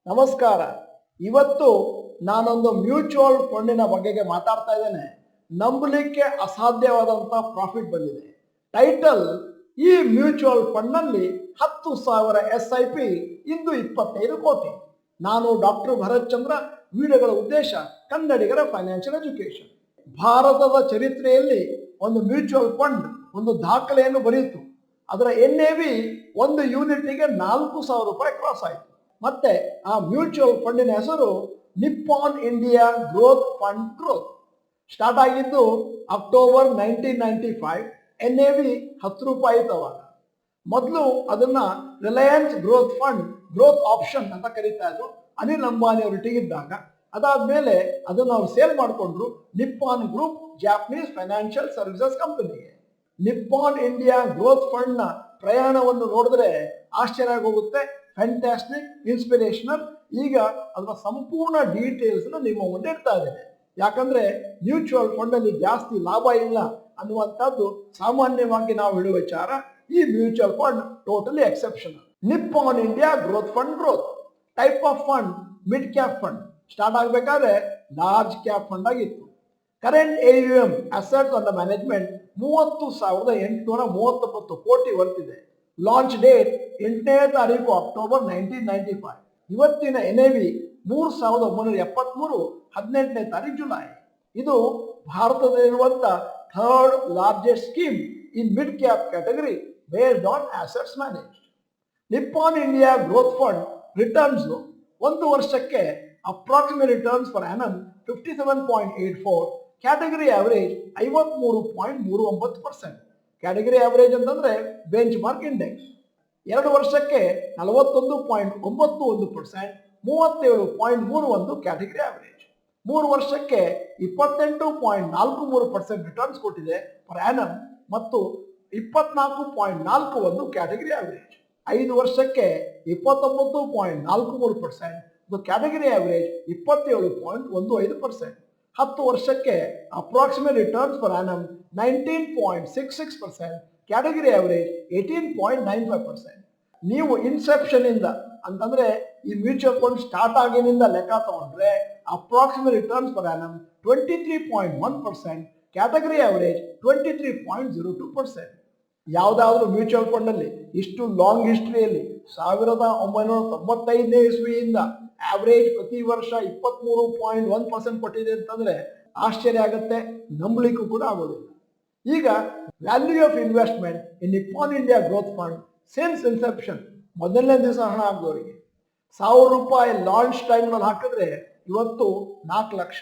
ನಮಸ್ಕಾರ. ಇವತ್ತು ನಾನೊಂದು ಮ್ಯೂಚುವಲ್ ಫಂಡಿನ ಬಗೆಗೆ ಮಾತಾಡ್ತಾ ಇದ್ದೇನೆ. ನಂಬಲಿಕ್ಕೆ ಅಸಾಧ್ಯವಾದಂಥ ಪ್ರಾಫಿಟ್ ಬಂದಿದೆ. ಟೈಟಲ್: ಈ ಮ್ಯೂಚುವಲ್ ಫಂಡ್ನಲ್ಲಿ 10,000 SIP, ಇಂದು 25 ಕೋಟಿ. ನಾನು ಡಾಕ್ಟರ್ ಭರತ್ ಚಂದ್ರ. ವಿಡಿಯೋಗಳ ಉದ್ದೇಶ ಕನ್ನಡಿಗರ ಫೈನಾನ್ಷಿಯಲ್ ಎಜುಕೇಶನ್. ಭಾರತದ ಚರಿತ್ರೆಯಲ್ಲಿ ಒಂದು ಮ್ಯೂಚುವಲ್ ಫಂಡ್ ಒಂದು ದಾಖಲೆಯನ್ನು ಬರೆಯಿತು. ಅದರ NAV ಒಂದು ಯೂನಿಟ್ಗೆ 4,000 ರೂಪಾಯಿ ಕ್ರಾಸ್ ಆಯಿತು. ಮತ್ತೆ ಆ ಮ್ಯೂಚುವಲ್ ಫಂಡಿನ ಹೆಸರು Nippon India growth fund growth. Start ಆಗಿದ್ದು ಅಕ್ಟೋಬರ್ 1995. NAV 10 ರೂಪಾಯಿ ಇತ್ತು ಅವಾಗ. ಮೊದಲು ಅದನ್ನ Reliance growth fund growth option ಅಂತ ಕರೀತಾ ಇದ್ರು ಅನಿಲ್ ಅಂಬಾನಿ ಅವರು ಇಟ್ಟಿಗಿದ್ದಾಗ. ಅದಾದ್ಮೇಲೆ ಅದನ್ನು ಅವ್ರು ಸೇಲ್ ಮಾಡಿಕೊಂಡ್ರು Nippon group Japanese financial services ಕಂಪನಿಗೆ. ನಿಪ್ಪಾನ್ ಇಂಡಿಯಾ ಗ್ರೋತ್ ಫಂಡ್ ನ ಪ್ರಯಾಣವನ್ನು ನೋಡಿದ್ರೆ ಆಶ್ಚರ್ಯ ಆಗೋಗುತ್ತೆ. Fantastic, inspirational. ಈಗ ಅದರ ಸಂಪೂರ್ಣ ಡೀಟೇಲ್ಸ್ ನಿಮ್ಮ ಮುಂದೆ ಇಡ್ತಾ ಇದ್ದೇನೆ. ಯಾಕಂದ್ರೆ ಮ್ಯೂಚುವಲ್ ಫಂಡ್ ಅಲ್ಲಿ ಜಾಸ್ತಿ ಲಾಭ ಇಲ್ಲ ಅನ್ನುವಂಥದ್ದು ಸಾಮಾನ್ಯವಾಗಿ ನಾವು ಹೇಳುವ ವಿಚಾರ. ಈ mutual fund totally exceptional. Nippon India growth fund growth type of fund mid cap fund. Start ಆಗಬೇಕಾದ್ರೆ ಲಾರ್ಜ್ ಕ್ಯಾಪ್ ಫಂಡ್ ಆಗಿತ್ತು. Current AUM assets under management 30,839 ಕೋಟಿ ವರ್ತಿದೆ. ಲಾಂಚ್ ಡೇಟ್ 8ನೇ ತಾರೀಕು ಅಕ್ಟೋಬರ್ 1995. ಇವತ್ತಿನ NAV 3,973, 18ನೇ ತಾರೀಕು ಜುಲೈ. ಇದು ಭಾರತದಲ್ಲಿರುವಂತ third largest scheme in mid cap category based on assets managed. Nippon India growth fund returns ಒಂದು ವರ್ಷಕ್ಕೆ approximate returns per annum 57.84, category average 53.39%. Category average ಅಂತಂದ್ರೆ benchmark index. 2 ವರ್ಷಕ್ಕೆ 41.91%, 37.31 category average. 3 ವರ್ಷಕ್ಕೆ 28.43% returns ಕೊಟ್ಟಿದೆ per annum ಮತ್ತು 24.41 category average. 5 ವರ್ಷಕ್ಕೆ 29.43%, category average 27.15%. 10 ವರ್ಷಕ್ಕೆ approximate returns per annum 19.66%, category average 18.95%. ನೀವು ಇನ್ಸೆಪ್ಷನ್ ಇಂದ ಅಂತಂದ್ರೆ ಈ ಮ್ಯೂಚುವಲ್ ಫಂಡ್ ಸ್ಟಾರ್ಟ್ ಆಗಿನಿಂದ ಲೆಕ್ಕ ತಗೊಂಡ್ರೆ approximate returns per annum 23.1%, category average 23.02%. ಯಾವುದಾದ್ರೂ ಮ್ಯೂಚುವಲ್ ಫಂಡ್ ಅಲ್ಲಿ ಇಷ್ಟು ಲಾಂಗ್ ಹಿಸ್ಟ್ರಿಯಲ್ಲಿ 1995ನೇ ಇಸ್ವಿಯಿಂದ ಆವರೇಜ್ ಪ್ರತಿ ವರ್ಷ 23.1% ಕೊಟ್ಟಿದೆ ಅಂತಂದ್ರೆ ಆಶ್ಚರ್ಯ ಆಗುತ್ತೆ, ನಂಬಲಿಕ್ಕೂ ಕೂಡ ಆಗೋದಿಲ್ಲ. ಈಗ value of investment in Nippon India growth fund since inception, ಮೊದಲನೇ ದಿವಸ ಹಣ ಹಾಕಿದವರಿಗೆ 1,000 ರೂಪಾಯಿ ಲಾಂಚ್ ಟೈಮ್ನಲ್ಲಿ ಹಾಕಿದ್ರೆ ಇವತ್ತು 4 ಲಕ್ಷ,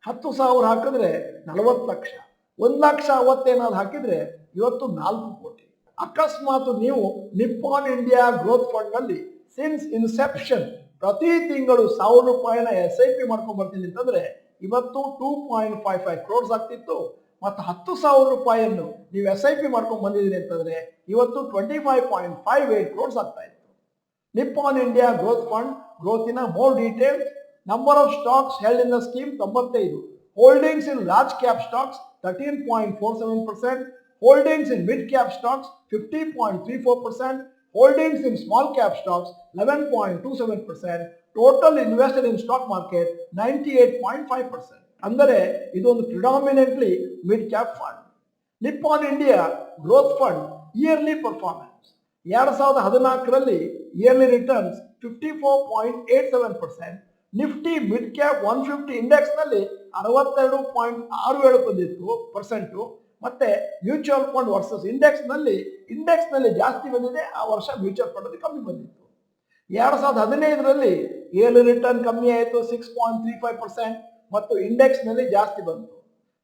10,000 ಹಾಕಿದ್ರೆ 40 ಲಕ್ಷ, 1 ಲಕ್ಷ ಅವತ್ತೇನಾದ್ರು ಹಾಕಿದ್ರೆ ಇವತ್ತು 4 ಕೋಟಿ. ಅಕಸ್ಮಾತ್ ನೀವು ನಿಪ್ಪಾನ್ ಇಂಡಿಯಾ ಗ್ರೋತ್ ಫಂಡ್ ನಲ್ಲಿ ಸಿನ್ಸ್ ಇನ್ಸೆಪ್ಷನ್ ಪ್ರತಿ ತಿಂಗಳು 1,000 ರೂಪಾಯಿನ SIP ಮಾಡ್ಕೊಂಡ್ ಬರ್ತೀನಿ ಅಂತಂದ್ರೆ ಇವತ್ತು 2.55 crores ಆಗ್ತಿತ್ತು. ಮತ್ತು 10,000 ರೂಪಾಯಿಯನ್ನು ನೀವು SIP ಮಾಡ್ಕೊಂಡ್ ಬಂದಿದ್ದೀರಿ ಅಂತಂದ್ರೆ ಇವತ್ತು 25.58 crores ಆಗ್ತಾ ಇತ್ತು. ನಿಪ್ಪಾನ್ ಇಂಡಿಯಾ ಗ್ರೋತ್ ಫಂಡ್ ಗ್ರೋತಿನ more details: number of stocks held in the scheme 95, holdings in large cap stocks 13.47%, holdings in mid cap stocks 50.34%, holdings in small cap stocks 11.27%, total invested in stock market 98.5%. ಅಂದರೆ ಇದೊಂದು predominantly mid cap fund. Nippon India growth fund yearly performance: 2014ರಲ್ಲಿ yearly returns 54.87%, Nifty mid cap 150 index ನಲ್ಲಿ 62.67 ಬಂದಿತ್ತು percent. ಮತ್ತೆ mutual fund versus index ನಲ್ಲಿ ಜಾಸ್ತಿ ಬಂದಿದೆ, ಆ ವರ್ಷ ಮ್ಯೂಚುವಲ್ ಫಂಡ್ ಅಲ್ಲಿ ಕಮ್ಮಿ ಬಂದಿತ್ತು. 2015ರಲ್ಲಿ ಇಯರ್ಲಿ ರಿಟರ್ನ್ ಕಮ್ಮಿ ಆಯಿತು 6.35% ಮತ್ತು ಇಂಡೆಕ್ಸ್ ನಲ್ಲಿ ಜಾಸ್ತಿ ಬಂತು.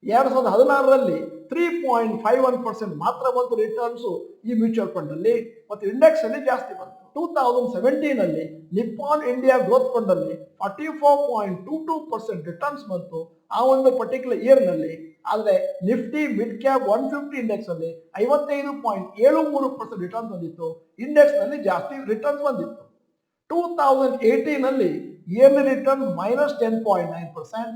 2016ರಲ್ಲಿ 3.51% ಮಾತ್ರ ಬಂತು ರಿಟರ್ನ್ಸ್ ಈ ಮ್ಯೂಚುವಲ್ ಫಂಡ್ ಅಲ್ಲಿ ಮತ್ತು ಇಂಡೆಕ್ಸ್ ಅಲ್ಲಿ ಜಾಸ್ತಿ ಬಂತು. 2017ನಲ್ಲಿ ನಿಪ್ಪಾನ್ ಇಂಡಿಯಾ ಗ್ರೋತ್ ಫಂಡ್ ಅಲ್ಲಿ 44.22% ರಿಟರ್ನ್ಸ್ ಬಂತು ಆ ಒಂದು ಪರ್ಟಿಕ್ಯುಲರ್ ಇಯರ್ ನಲ್ಲಿ. ಆದ್ರೆ ನಿಫ್ಟಿ ಮಿಡ್ ಕ್ಯಾಪ್ 150 ಇಂಡೆಕ್ಸ್ ಅಲ್ಲಿ 55.73% ರಿಟರ್ನ್ಸ್ ಬಂದಿತ್ತು, ಇಂಡೆಕ್ಸ್ ನಲ್ಲಿ ಜಾಸ್ತಿ ರಿಟರ್ನ್ಸ್ ಬಂದಿತ್ತು. 2018ನಲ್ಲಿ yearly return -10.9%,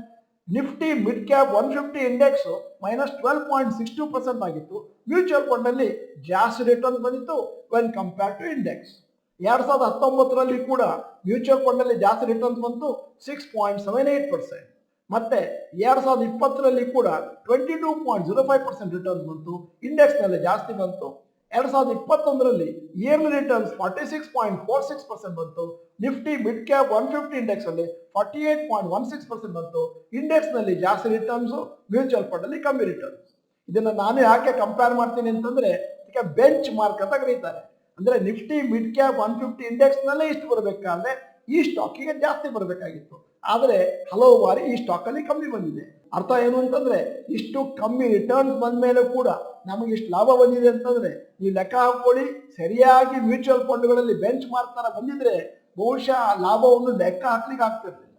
Nifty mid cap 150 index -12.62% ಆಗಿತ್ತು. ಮ್ಯೂಚುವಲ್ ಫಂಡ್ ಅಲ್ಲಿ ಜಾಸ್ತಿ ರಿಟರ್ನ್ ಬಂದಿತ್ತು ವೆನ್ ಕಂಪೇರ್ ಟು ಇಂಡೆಕ್ಸ್. 2019ರಲ್ಲಿ ಕೂಡ ಮ್ಯೂಚುವಲ್ ಫಂಡ್ ಅಲ್ಲಿ ಜಾಸ್ತಿ ರಿಟರ್ನ್ಸ್ ಬಂತು 6.78%. ಮತ್ತೆ 2020ರಲ್ಲಿ ಕೂಡ 22.05% ರಿಟರ್ನ್ಸ್ ಬಂತು, ಇಂಡೆಕ್ಸ್ ನಲ್ಲಿ ಜಾಸ್ತಿ ಬಂತು. 2021ರಲ್ಲಿ ಇಯರ್ಲಿ ರಿಟರ್ನ್ಸ್ 46.46% ಬಂತು. ನಿಫ್ಟಿ ಮಿಡ್ ಕ್ಯಾಪ್ 150 ಇಂಡೆಕ್ಸ್ ಅಲ್ಲಿ 48.16% ಬಂತು. ಇಂಡೆಕ್ಸ್ ನಲ್ಲಿ ಜಾಸ್ತಿ ರಿಟರ್ನ್ಸ್, ಮ್ಯೂಚುವಲ್ ಫಂಡ್ ಅಲ್ಲಿ ಕಮ್ಮಿ ರಿಟರ್ನ್ಸ್. ಇದನ್ನ ನಾನು ಯಾಕೆ ಕಂಪೇರ್ ಮಾಡ್ತೀನಿ ಅಂತಂದ್ರೆ ಇದಕ್ಕೆ ಬೆಂಚ್ ಮಾರ್ಕ್ ಅಂತ ಕರೀತಾರೆ. ಅಂದ್ರೆ ನಿಫ್ಟಿ ಮಿಡ್ ಕ್ಯಾಪ್ 150 ಇಂಡೆಕ್ಸ್ ನಲ್ಲೇ ಇಷ್ಟು ಬರಬೇಕಾದ್ರೆ ಈ ಸ್ಟಾಕಿಗೆ ಜಾಸ್ತಿ ಬರಬೇಕಾಗಿತ್ತು, ಆದ್ರೆ ಹಲವು ಬಾರಿ ಈ ಸ್ಟಾಕ್ ಅಲ್ಲಿ ಕಮ್ಮಿ ಬಂದಿದೆ. ಅರ್ಥ ಏನು ಅಂತಂದ್ರೆ ಇಷ್ಟು ಕಮ್ಮಿ ರಿಟರ್ನ್ಸ್ ಬಂದ ಮೇಲೆ ಕೂಡ ನಮಗೆ ಇಷ್ಟು ಲಾಭ ಬಂದಿದೆ ಅಂತಂದ್ರೆ ನೀವು ಲೆಕ್ಕ ಹಾಕೊಳ್ಳಿ. ಸರಿಯಾಗಿ ಮ್ಯೂಚುವಲ್ ಫಂಡ್ಗಳಲ್ಲಿ ಬೆಂಚ್ ಮಾರ್ಕ್ ತರ ಬಂದಿದ್ರೆ ಬಹುಶಃ ಲಾಭವನ್ನು ಲೆಕ್ಕ ಹಾಕ್ಲಿಕ್ಕೆ ಆಗ್ತಿರ್ಲಿಲ್ಲ.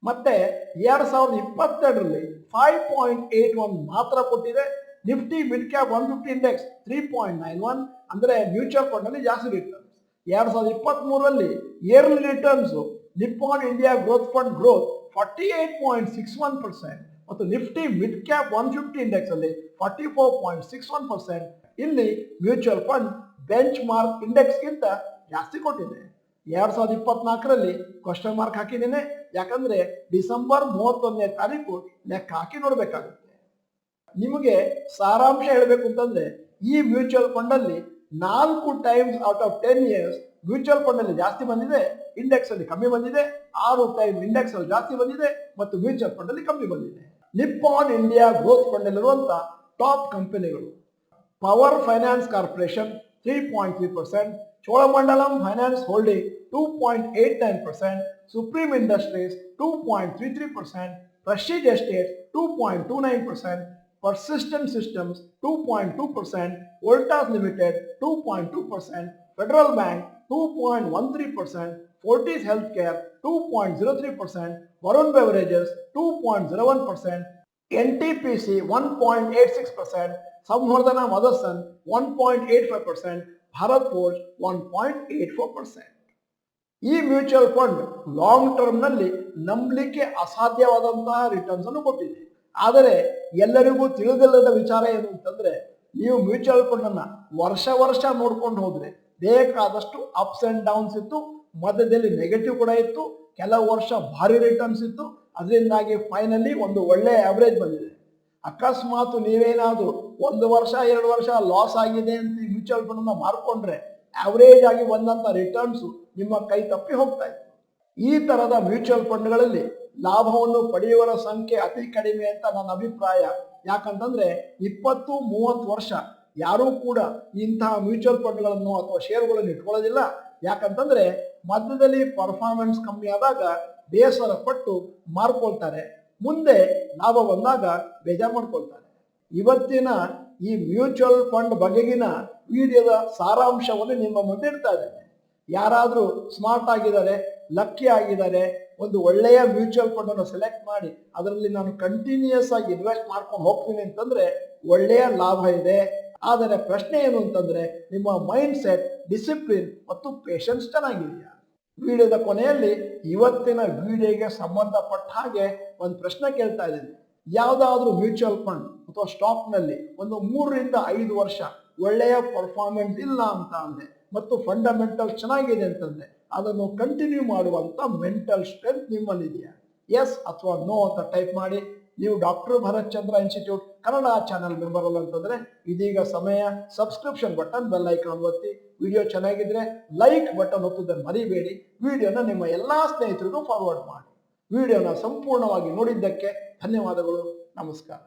ಮತ್ತೆ 2022ರಲ್ಲಿ 5.81 ಮಾತ್ರ ಕೊಟ್ಟಿದೆ. ನಿಫ್ಟಿ ಮಿಡ್ ಕ್ಯಾಪ್ 150 ಇಂಡೆಕ್ಸ್ 3.91, ಅಂದ್ರೆ ಮ್ಯೂಚುವಲ್ ಫಂಡ್ ಅಲ್ಲಿ ಜಾಸ್ತಿ ರಿಟರ್ನ್ಸ್. 2023ರಲ್ಲಿ yearly returns Nippon India growth fund growth 48.61% ಮತ್ತು ನಿಫ್ಟಿ ಮಿಡ್ ಕ್ಯಾಪ್ 150 ಇಂಡೆಕ್ಸ್ ಅಲ್ಲಿ 44.61%. ಇಲ್ಲಿ mutual fund bench mark index ಗಿಂತ ಜಾಸ್ತಿ ಕೊಟ್ಟಿದೆ. 2024ರಲ್ಲಿ ಕ್ವಶನ್ ಮಾರ್ಕ್ ಹಾಕಿದ್ದೇನೆ, ಯಾಕಂದ್ರೆ ಡಿಸೆಂಬರ್ 31ನೇ ತಾರೀಕು ಲೆಕ್ಕ ಹಾಕಿ ನೋಡ್ಬೇಕಾಗುತ್ತೆ. ನಿಮಗೆ ಸಾರಾಂಶ ಹೇಳಬೇಕು ಅಂತಂದ್ರೆ ಈ ಮ್ಯೂಚುವಲ್ ಫಂಡ್ ಅಲ್ಲಿ 4 times out of 10 years mutual fund ಅಲ್ಲಿ ಜಾಸ್ತಿ ಬಂದಿದೆ, ಇಂಡೆಕ್ಸ್ ಅಲ್ಲಿ ಕಮ್ಮಿ ಬಂದಿದೆ. 6 ಟೈಮ್ ಇಂಡೆಕ್ಸ್ ಅಲ್ಲಿ ಜಾಸ್ತಿ ಬಂದಿದೆ ಮತ್ತು ಮ್ಯೂಚುವಲ್ ಫಂಡ್ ಅಲ್ಲಿ ಕಮ್ಮಿ ಬಂದಿದೆ. ನಿಪ್ಪಾನ್ ಇಂಡಿಯಾ ಗ್ರೋತ್ ಫಂಡ್ ಅಲ್ಲಿರುವಂತ ಟಾಪ್ ಕಂಪನಿಗಳು: power finance corporation 3.3%, Cholamandalam finance holding 2.89%, Supreme Industries 2.33%, Prestige Estates 2.29%, Persistent Systems 2.2%, Voltas limited 2.2%, Federal Bank 2.13%, Fortis health care 2.03%, Varun Beverages 2.01%, NTPC 1.86%, Samvardhana Motherson 1.85%, Bharat Forge 1.84%. ಈ ಮ್ಯೂಚುವಲ್ ಫಂಡ್ ಲಾಂಗ್ ಟರ್ಮ್ ನಲ್ಲಿ ನಂಬಲಿಕ್ಕೆ ಅಸಾಧ್ಯವಾದಂತಹ returns ಅನ್ನು ಕೊಟ್ಟಿದೆ. ಆದರೆ ಎಲ್ಲರಿಗೂ ತಿಳಿದಿಲ್ಲದ ವಿಚಾರ ಏನು ಅಂತಂದ್ರೆ ನೀವು ಮ್ಯೂಚುವಲ್ ಫಂಡ್ ಅನ್ನ ವರ್ಷ ನೋಡ್ಕೊಂಡು ಹೋದ್ರೆ ಬೇಕಾದಷ್ಟು ಅಪ್ಸ್ ಅಂಡ್ ಡೌನ್ಸ್ ಇತ್ತು, ಮಧ್ಯದಲ್ಲಿ ನೆಗೆಟಿವ್ ಕೂಡ ಇತ್ತು, ಕೆಲವು ವರ್ಷ ಭಾರಿ ರಿಟರ್ನ್ಸ್ ಇತ್ತು. ಅದರಿಂದಾಗಿ ಫೈನಲಿ ಒಂದು ಒಳ್ಳೆ ಆವರೇಜ್ ಬಂದಿದೆ. ಅಕಸ್ಮಾತ್ ನೀವೇನಾದ್ರೂ 1 ವರ್ಷ 2 ವರ್ಷ ಲಾಸ್ ಆಗಿದೆ ಅಂತ ಮ್ಯೂಚುವಲ್ ಫಂಡ್ ಅನ್ನ ಮಾರ್ಕೊಂಡ್ರೆ ಆವರೇಜ್ ಆಗಿ ಬಂದಂತ ರಿಟರ್ನ್ಸ್ ನಿಮ್ಮ ಕೈ ತಪ್ಪಿ ಹೋಗ್ತಾ ಇತ್ತು. ಈ ತರದ ಮ್ಯೂಚುವಲ್ ಫಂಡ್ಗಳಲ್ಲಿ ಲಾಭವನ್ನು ಪಡೆಯುವವರ ಸಂಖ್ಯೆ ಅತಿ ಕಡಿಮೆ ಅಂತ ನನ್ನ ಅಭಿಪ್ರಾಯ. ಯಾಕಂತಂದ್ರೆ 20-30 ವರ್ಷ ಯಾರೂ ಕೂಡ ಇಂತಹ ಮ್ಯೂಚುವಲ್ ಫಂಡ್ಗಳನ್ನು ಅಥವಾ ಶೇರುಗಳನ್ನು ಇಟ್ಕೊಳ್ಳೋದಿಲ್ಲ. ಯಾಕಂತಂದ್ರೆ ಮಧ್ಯದಲ್ಲಿ ಪರ್ಫಾರ್ಮೆನ್ಸ್ ಕಮ್ಮಿ ಆದಾಗ ಬೇಸರ ಪಟ್ಟು ಮಾರ್ಕೊಳ್ತಾರೆ, ಮುಂದೆ ಲಾಭ ಬಂದಾಗ ಬೇಜಾರು ಮಾಡ್ಕೊಳ್ತಾರೆ. ಇವತ್ತಿನ ಈ ಮ್ಯೂಚುವಲ್ ಫಂಡ್ ಬಗೆಗಿನ ವಿಡಿಯೋದ ಸಾರಾಂಶವನ್ನು ನಿಮ್ಮ ಮುಂದೆ ಇಡ್ತಾ ಇದ್ದೇನೆ. ಯಾರಾದ್ರೂ ಸ್ಮಾರ್ಟ್ ಆಗಿದ್ದಾರೆ, ಲಕ್ಕಿ ಆಗಿದ್ದಾರೆ, ಒಂದು ಒಳ್ಳೆಯ ಮ್ಯೂಚುವಲ್ ಫಂಡ್ ಅನ್ನು ಸೆಲೆಕ್ಟ್ ಮಾಡಿ ಅದರಲ್ಲಿ ನಾನು ಕಂಟಿನ್ಯೂಸ್ ಆಗಿ ಇನ್ವೆಸ್ಟ್ ಮಾಡ್ಕೊಂಡು ಹೋಗ್ತೀನಿ ಅಂತಂದ್ರೆ ಒಳ್ಳೆಯ ಲಾಭ ಇದೆ. ಆದರೆ ಪ್ರಶ್ನೆ ಏನು ಅಂತಂದ್ರೆ ನಿಮ್ಮ ಮೈಂಡ್ ಸೆಟ್, ಡಿಸಿಪ್ಲಿನ್ ಮತ್ತು ಪೇಷನ್ಸ್ ಚೆನ್ನಾಗಿದೆಯಾ? ವಿಡಿಯೋದ ಕೊನೆಯಲ್ಲಿ ಇವತ್ತಿನ ವಿಡಿಯೋಗೆ ಸಂಬಂಧಪಟ್ಟ ಹಾಗೆ ಒಂದು ಪ್ರಶ್ನೆ ಕೇಳ್ತಾ ಇದ್ದೀನಿ. ಯಾವುದಾದ್ರೂ ಮ್ಯೂಚುವಲ್ ಫಂಡ್ ಅಥವಾ ಸ್ಟಾಕ್ ನಲ್ಲಿ ಒಂದು 3-5 ವರ್ಷ ಒಳ್ಳೆಯ ಪರ್ಫಾರ್ಮೆನ್ಸ್ ಇಲ್ಲ ಅಂತ ಅಂದ್ರೆ ಮತ್ತು ಫಂಡಮೆಂಟಲ್ ಚೆನ್ನಾಗಿದೆ ಅಂತಂದ್ರೆ ಅದನ್ನು ಕಂಟಿನ್ಯೂ ಮಾಡುವಂತ ಮೆಂಟಲ್ ಸ್ಟ್ರೆಂತ್ ನಿಮ್ಮಲ್ಲಿದೆಯಾ? ಎಸ್ ಅಥವಾ ನೋ ಅಂತ ಟೈಪ್ ಮಾಡಿ. ನೀವು ಡಾಕ್ಟರ್ ಭರತ್ ಚಂದ್ರ ಇನ್ಸ್ಟಿಟ್ಯೂಟ್ ಕನ್ನಡ ಚಾನೆಲ್ ಮೆಂಬರ್ ಅಲ್ಲ ಅಂತಂದ್ರೆ ಇದೀಗ ಸಮಯ. ಸಬ್ಸ್ಕ್ರಿಪ್ಷನ್ ಬಟನ್, ಬೆಲ್ ಐಕಾನ್ ಒತ್ತಿ. ವಿಡಿಯೋ ಚೆನ್ನಾಗಿದ್ರೆ ಲೈಕ್ ಬಟನ್ ಒತ್ತುವುದನ್ನು ಮರಿಬೇಡಿ. ವಿಡಿಯೋನ ನಿಮ್ಮ ಎಲ್ಲಾ ಸ್ನೇಹಿತರಿಗೂ ಫಾರ್ವರ್ಡ್ ಮಾಡಿ. ವಿಡಿಯೋನ ಸಂಪೂರ್ಣವಾಗಿ ನೋಡಿದ್ದಕ್ಕೆ ಧನ್ಯವಾದಗಳು. ನಮಸ್ಕಾರ.